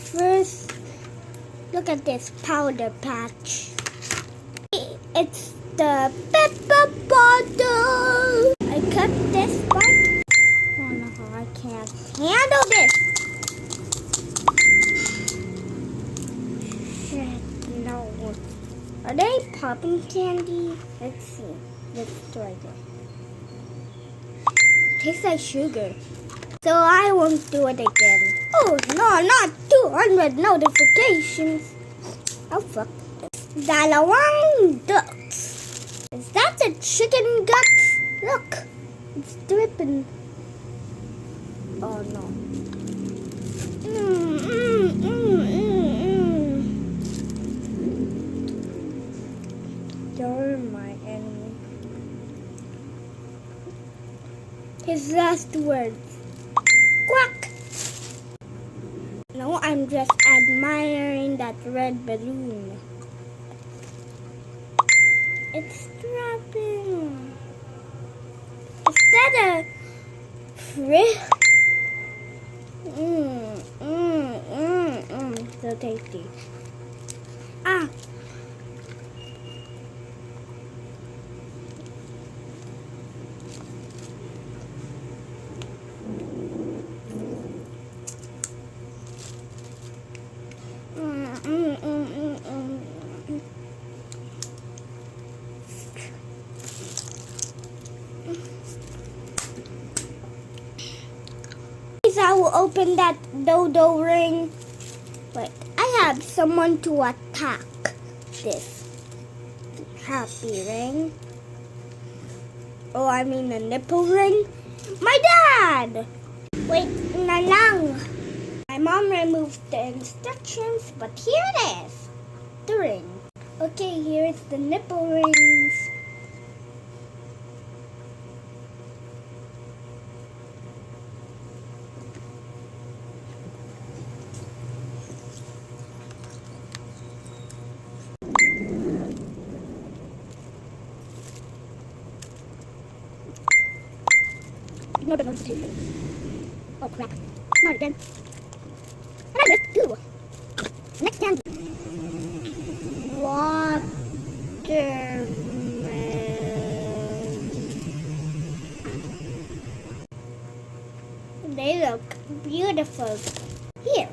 first, look at this powder patch. It's the pepper bottle. I cut this part. Oh no, I can't handle this. Shit, no. Are they popping candy? Let's see. Let's try this. Tastes like sugar. So I won't do it again. Oh no, not 200 notifications. Oh fuck. Dalawang ducks. Is that the chicken guts? Look, it's dripping. Oh no. You're my enemy. His last words. Quack! No, I'm just admiring that red balloon. It's dropping. Is that a fish? So tasty. Ah. I will open that dodo ring. But I have someone to attack this happy ring. Oh, I mean the nipple ring. My dad! Wait, Nanang. My mom removed the instructions, but here it is. The ring. Okay, here is the nipple rings. No, but not two. Oh crap. Not again. And I missed two. Next candy. Watermelon. They look beautiful. Here.